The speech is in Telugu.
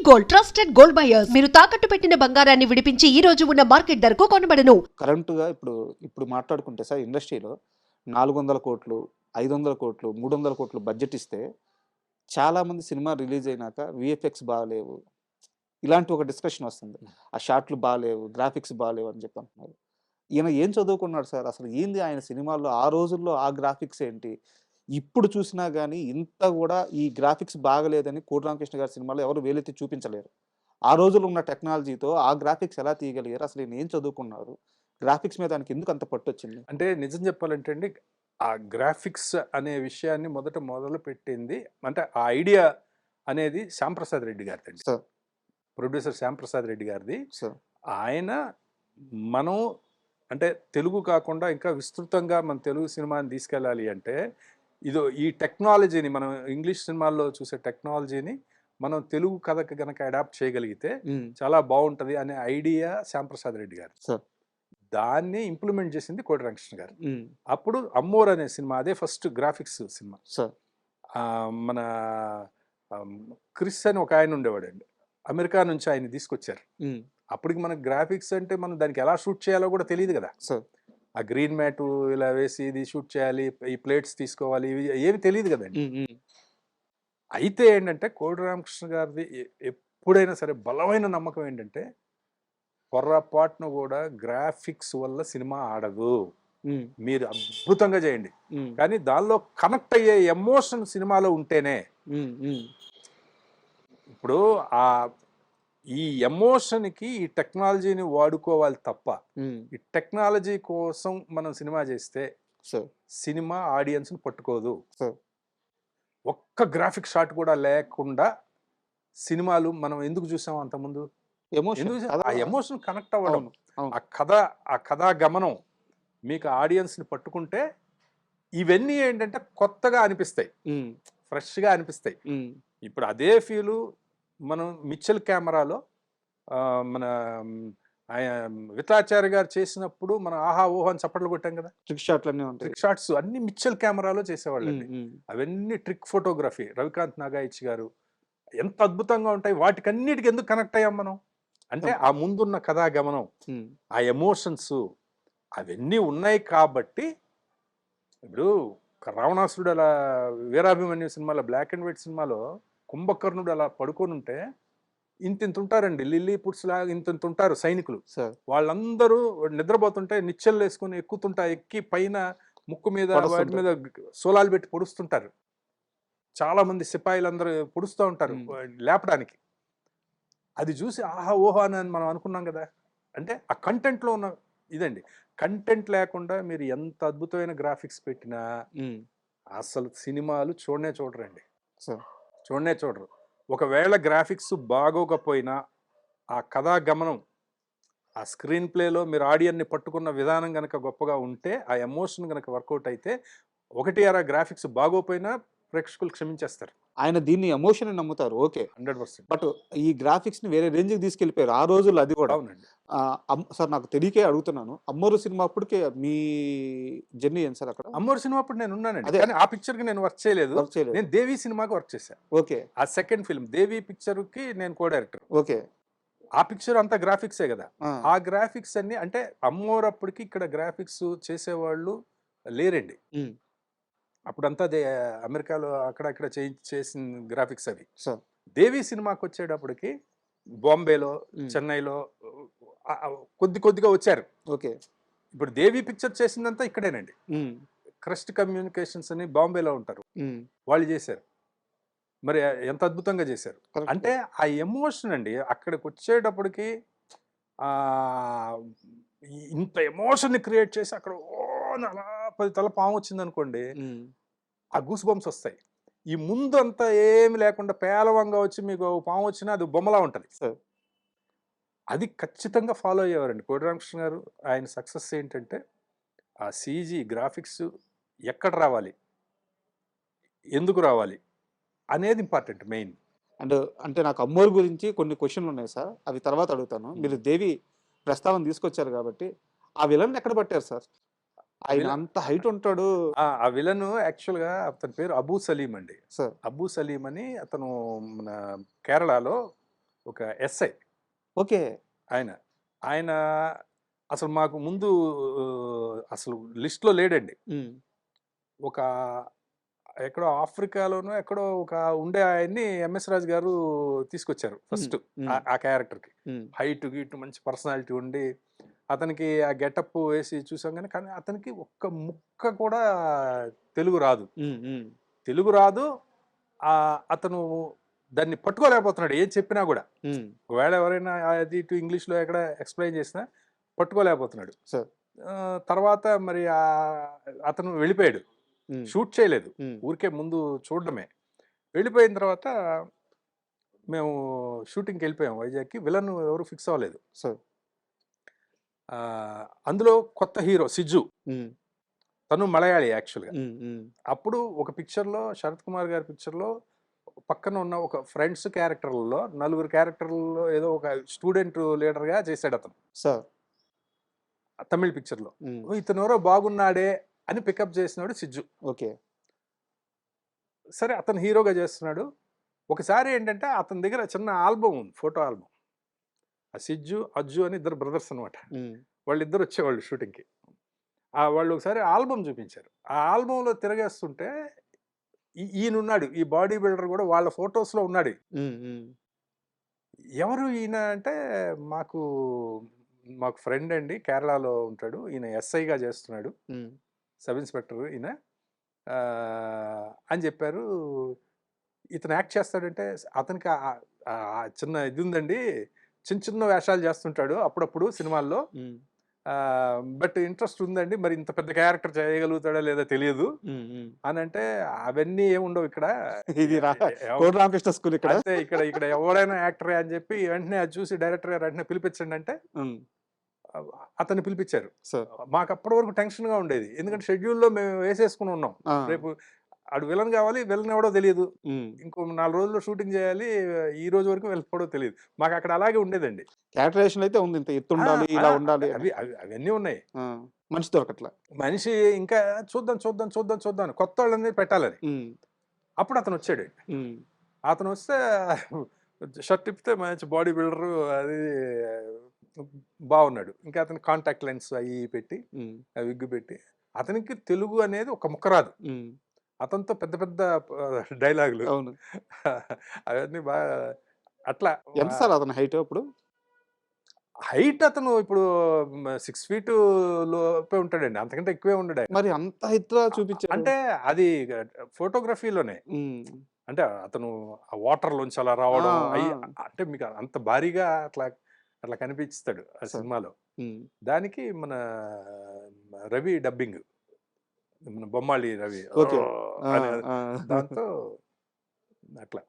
గోల్డ్ ట్రస్టెడ్ గోల్డ్ బయర్స్ మీరు తాకట్టు పెట్టిన బంగారాన్ని విడిపించి ఈ రోజు ఉన్న మార్కెట్ ధరకు కొనబడను. కరెంటుగా ఇప్పుడు మాట్లాడుకుంటే సార్ ఇండస్ట్రీలో 400 కోట్లు 500 కోట్లు 300 కోట్లు బడ్జెట్ ఇస్తే చాలామంది సినిమా రిలీజ్ అయినాక విఎఫ్ఎక్స్ బాగాలేవు, ఇలాంటి ఒక డిస్కషన్ వస్తుంది. ఆ షాట్లు బాగాలేవు, గ్రాఫిక్స్ బాగాలేవు అని చెప్పి అంటున్నారు. ఈయన ఏం చదువుకున్నాడు సార్? అసలు ఏంది ఆయన సినిమాల్లో ఆ రోజుల్లో ఆ గ్రాఫిక్స్ ఏంటి? ఇప్పుడు చూసినా కానీ ఇంత కూడా ఈ గ్రాఫిక్స్ బాగలేదని కోటి రామకృష్ణ గారి సినిమాలో ఎవరు వేలెత్తి చూపించలేరు. ఆ రోజుల్లో ఉన్న టెక్నాలజీతో ఆ గ్రాఫిక్స్ ఎలా తీయగలిగారు? అసలు ఈయన ఏం చదువుకున్నారు? గ్రాఫిక్స్ మీద ఆయనకి ఎందుకు అంత పట్టొచ్చింది? అంటే నిజం చెప్పాలంటే అండి, ఆ గ్రాఫిక్స్ అనే విషయాన్ని మొదలు పెట్టింది అంటే ఆ ఐడియా అనేది శ్యాంప్రసాద్ రెడ్డి గారిదండి. సార్ ప్రొడ్యూసర్ శ్యాంప్రసాద్ రెడ్డి గారిది. సార్ ఆయన మనం అంటే తెలుగు కాకుండా ఇంకా విస్తృతంగా మన తెలుగు సినిమాని తీసుకెళ్ళాలి అంటే ఈ టెక్నాలజీని మనం ఇంగ్లీష్ సినిమాల్లో చూసే టెక్నాలజీని మనం తెలుగు కథకి గనక అడాప్ట్ చేయగలిగితే చాలా బాగుంటుంది అనే ఐడియా శ్యాంప్రసాద్ రెడ్డి గారు. సార్ దాన్ని ఇంప్లిమెంట్ చేసింది కోటి రామకృష్ణ గారు. అప్పుడు అమ్మోర్ అనే సినిమా, అదే ఫస్ట్ గ్రాఫిక్స్ సినిమా. సార్ మన క్రిస్ అని ఒక ఆయన ఉండేవాడండి, అమెరికా నుంచి ఆయన తీసుకొచ్చారు. అప్పటికి మనకు గ్రాఫిక్స్ అంటే మనం దానికి ఎలా షూట్ చేయాలో కూడా తెలియదు కదా. సార్ ఆ గ్రీన్ మ్యాట్ ఇలా వేసి ఇది షూట్ చేయాలి, ఈ ప్లేట్స్ తీసుకోవాలి, ఇవి ఏమి తెలియదు కదండి. అయితే ఏంటంటే కోటి రామకృష్ణ గారిది ఎప్పుడైనా సరే బలమైన నమ్మకం ఏంటంటే పొర్రపాటున కూడా గ్రాఫిక్స్ వల్ల సినిమా ఆడదు, మీరు అద్భుతంగా చేయండి కానీ దానిలో కనెక్ట్ అయ్యే ఎమోషన్ సినిమాలో ఉంటేనే. ఇప్పుడు ఈ ఎమోషన్కి ఈ టెక్నాలజీని వాడుకోవాలి తప్ప ఈ టెక్నాలజీ కోసం మనం సినిమా చేస్తే సినిమా ఆడియన్స్ని పట్టుకోదు. ఒక్క గ్రాఫిక్ షాట్ కూడా లేకుండా సినిమాలు మనం ఎందుకు చూసాం అంతకుముందు? ఆ ఎమోషన్ కనెక్ట్ అవ్వడం, ఆ కథా గమనం మీకు ఆడియన్స్ని పట్టుకుంటే ఇవన్నీ ఏంటంటే కొత్తగా అనిపిస్తాయి, ఫ్రెష్గా అనిపిస్తాయి. ఇప్పుడు అదే ఫీలు మనం మిచ్చల్ కెమెరాలో మన విఠలాచార్య గారు చేసినప్పుడు మనం ఆహా ఓహో అని చప్పట్లు కొట్టాం కదా. ట్రిక్ షాట్స్ అన్ని మిచ్చల్ కెమెరాలో చేసేవాళ్ళు. అవన్నీ ట్రిక్ ఫోటోగ్రఫీ. రవికాంత్ నాగాయిచ్ గారు ఎంత అద్భుతంగా ఉంటాయి. వాటికన్నిటికి ఎందుకు కనెక్ట్ అయ్యాం మనం అంటే ఆ ముందున్న కథా గమనం, ఆ ఎమోషన్స్ అవన్నీ ఉన్నాయి కాబట్టి. ఇప్పుడు రావణాసురుడు అలా వీరాభిమన్యు సినిమాలో, బ్లాక్ అండ్ వైట్ సినిమాలో కుంభకర్ణుడు అలా పడుకొని ఉంటే ఇంత ఉంటారండి, లిల్లీ పుట్స్ లాగా ఇంత ఉంటారు సైనికులు. వాళ్ళందరూ నిద్రపోతుంటే నిచ్చెలు వేసుకుని ఎక్కి పైన ముక్కు మీద వాటి మీద సోలాలు పెట్టి పొడుస్తుంటారు. చాలా మంది సిపాయిలు అందరూ పొడుస్తూ ఉంటారు లేపడానికి. అది చూసి ఆహా ఓహో అని మనం అనుకున్నాం కదా. అంటే ఆ కంటెంట్లో ఉన్న ఇదండి. కంటెంట్ లేకుండా మీరు ఎంత అద్భుతమైన గ్రాఫిక్స్ పెట్టినా అసలు సినిమాలు చూడరండి, చూడరు. ఒకవేళ గ్రాఫిక్స్ బాగోకపోయినా ఆ కథా గమనం, ఆ స్క్రీన్ ప్లేలో మీరు ఆడియన్ని పట్టుకున్న విధానం కనుక గొప్పగా ఉంటే, ఆ ఎమోషన్ కనుక వర్కౌట్ అయితే, ఒకటి అరా గ్రాఫిక్స్ బాగోపోయినా ప్రేక్షకులు క్షమించేస్తారు. ఆయన దీన్ని ఎమోషన్ నమ్ముతారు, ఓకే 100%. బట్ ఈ గ్రాఫిక్స్ ని వేరే రేంజ్కి తీసుకెళ్ళిపోయారు ఆ రోజుల్లో. అది కూడా అవునండి. సార్ నాకు తెలియకే అడుగుతున్నాను, అమ్మోరు సినిమా అప్పటికే మీ జర్నీ ఏం సార్? అక్కడ అమ్మోరు సినిమా అప్పుడు నేను ఉన్నానండి, కానీ ఆ పిక్చర్ కి నేను వర్క్ చేయలేదు. నేను దేవి సినిమాకి వర్క్ చేశాను. ఓకే. ఆ సెకండ్ ఫిల్మ్ దేవి పిక్చర్ కి నేను కో డైరెక్టర్. ఓకే. ఆ పిక్చర్ అంతా గ్రాఫిక్సే కదా. ఆ గ్రాఫిక్స్ అన్ని అంటే అమ్మోరు అప్పటికి ఇక్కడ గ్రాఫిక్స్ చేసేవాళ్ళు లేరండి. అప్పుడంతా అమెరికాలో అక్కడక్కడ చేసిన గ్రాఫిక్స్ అవి. దేవి సినిమాకి వచ్చేటప్పటికి బాంబేలో, చెన్నైలో కొద్దిగా వచ్చారు. ఓకే. ఇప్పుడు దేవి పిక్చర్ చేసిందంతా ఇక్కడేనండి. క్రస్ట్ కమ్యూనికేషన్స్ అని బాంబేలో ఉంటారు, వాళ్ళు చేశారు. మరి ఎంత అద్భుతంగా చేశారు అంటే ఆ ఎమోషన్ అండి. అక్కడికి వచ్చేటప్పటికి ఇంత ఎమోషన్ క్రియేట్ చేసి అక్కడ అలా 10 తల పాము వచ్చింది అనుకోండి, ఆ గూస్ బంప్స్ వస్తాయి. ఈ ముందు అంతా ఏమి లేకుండా పేలవంగా వచ్చి మీకు పాము వచ్చినా అది బొమ్మలా ఉంటుంది. అది ఖచ్చితంగా ఫాలో అయ్యేవారండి కోటి రామకృష్ణ గారు. ఆయన సక్సెస్ ఏంటంటే ఆ సీజీ గ్రాఫిక్స్ ఎక్కడ రావాలి, ఎందుకు రావాలి అనేది ఇంపార్టెంట్ మెయిన్. అంటే నాకు అమ్మోరు గురించి కొన్ని క్వశ్చన్లు ఉన్నాయి సార్, అవి తర్వాత అడుగుతాను. మీరు దేవి ప్రస్తావన తీసుకొచ్చారు కాబట్టి ఆ విలన్ ఎక్కడ పట్టారు సార్? ఆయన అంత హైట్ ఉంటాడు. ఆ విలన్ యాక్చువల్గా అతని పేరు అబూ సలీం అండి. అబూ సలీం అని అతను మన కేరళలో ఒక ఎస్ఐ ఓకే. ఆయన. ఆయన అసలు మాకు ముందు అసలు లిస్ట్‌లో లేడండి. హ్మ్. ఒక ఎక్కడో ఆఫ్రికాలోనో ఎక్కడో ఒక ఉండే ఆయన్ని ఎంఎస్ రాజు గారు తీసుకొచ్చారు ఫస్ట్ ఆ క్యారెక్టర్‌కి. హైట్ గీట్ మంచి పర్సనాలిటీ ఉండి అతనికి ఆ గెటప్ వేసి చూసాం కానీ అతనికి ఒక్క ముక్క కూడా తెలుగు రాదు. తెలుగు రాదు. అతను దాన్ని పట్టుకోలేకపోతున్నాడు ఏది చెప్పినా కూడా. ఒకవేళ ఎవరైనా అది ఇటు ఇంగ్లీష్లో ఎక్కడ ఎక్స్ప్లెయిన్ చేసినా పట్టుకోలేకపోతున్నాడు. తర్వాత మరి అతను వెళ్ళిపోయాడు, షూట్ చేయలేదు, ఊరికే ముందు చూడడమే. వెళ్ళిపోయిన తర్వాత మేము షూటింగ్కి వెళ్ళిపోయాం వైజాగ్కి. విలన్ ఎవరు ఫిక్స్ అవ్వలేదు. అందులో కొత్త హీరో సిజ్జు, తను మలయాళీ యాక్చువల్గా. అప్పుడు ఒక పిక్చర్లో శరత్ కుమార్ గారి పిక్చర్లో పక్కన ఉన్న ఒక ఫ్రెండ్స్ క్యారెక్టర్లలో 4 క్యారెక్టర్లలో ఏదో ఒక స్టూడెంట్ లీడర్గా చేశాడు అతను తమిళ పిక్చర్లో. ఇతను ఎవరో బాగున్నాడే అని పికప్ చేసినాడు సిజ్జు. ఓకే. సరే అతను హీరోగా చేస్తున్నాడు. ఒకసారి ఏంటంటే అతని దగ్గర చిన్న ఆల్బమ్ ఉంది, ఫోటో ఆల్బమ్. ఆ సిజ్జు అజ్జు అని 2 బ్రదర్స్ అనమాట. వాళ్ళిద్దరు వచ్చేవాళ్ళు షూటింగ్కి. వాళ్ళు ఒకసారి ఆల్బమ్ చూపించారు. ఆ ఆల్బంలో తిరగేస్తుంటే ఈయనున్నాడు, ఈ బాడీ బిల్డర్ కూడా వాళ్ళ ఫొటోస్లో ఉన్నాడు. ఎవరు ఈయన అంటే మాకు ఫ్రెండ్ అండి, కేరళలో ఉంటాడు, ఈయన ఎస్ఐగా చేస్తున్నాడు, సబ్ ఇన్స్పెక్టర్ ఈయన అని చెప్పారు. ఇతను యాక్ట్ చేస్తాడంటే అతనికి చిన్న ఇది ఉందండి, చిన్న చిన్న వేషాలు చేస్తుంటాడు అప్పుడప్పుడు సినిమాల్లో, బట్ ఇంట్రెస్ట్ ఉందండి, మరి ఇంత పెద్ద క్యారెక్టర్ చేయగలుగుతాడా లేదా తెలియదు అని అంటే అవన్నీ ఏముండవు ఇక్కడ. రామకృష్ణ స్కూల్ అయితే ఇక్కడ ఎవరైనా యాక్టరే అని చెప్పి వెంటనే అది చూసి డైరెక్టర్ గారు వెంటనే పిలిపించండి అంటే అతన్ని పిలిపించారు. మాకు అప్పటి వరకు టెన్షన్ గా ఉండేది, ఎందుకంటే షెడ్యూల్లో మేము వేసేసుకుని ఉన్నాం. రేపు ఆడు విలన్ కావాలి, విలన్ ఎవడో తెలియదు, ఇంకో 4 రోజుల్లో షూటింగ్ చేయాలి, ఈ రోజు వరకు వెళ్ళిపోవడో తెలియదు. మాకు అక్కడ అలాగే ఉండేదండి. క్యారెక్టరైజేషన్ అయితే ఉంది, ఇంత ఎత్తు ఉండాలి, ఇలా ఉండాలి, అవన్నీ ఉన్నాయి. మనిషి దొరకట్లా. మనిషి ఇంకా చూద్దాం కొత్త వాళ్ళని పెట్టాలని. అప్పుడు అతను వచ్చాడు. అతను వస్తే షర్ట్ ఇప్పితే మంచి బాడీ బిల్డరు, అది బాగున్నాడు. ఇంకా అతని కాంటాక్ట్ లెన్స్ అవి పెట్టి విగ్గు పెట్టి, అతనికి తెలుగు అనేది ఒక ముక్క రాదు. అతనితో పెద్ద పెద్ద డైలాగులు అవన్నీ బాగా అట్లా. ఎంత సార్ అతను హైట్? అప్పుడు హైట్ అతను ఇప్పుడు 6 feet లోపే ఉంటాడండి, అంతకంటే ఎక్కువే ఉండడు. మరి అంత హైట్ చూపించారు అంటే అది ఫోటోగ్రఫీలోనే. అంటే అతను ఆ వాటర్ లోంచి అలా రావడం అంటే మీకు అంత భారీగా అట్లా కనిపిస్తాడు ఆ సినిమాలో. దానికి మన రవి డబ్బింగ్, మన బొమ్మాళి రవి, దాంతో అట్లా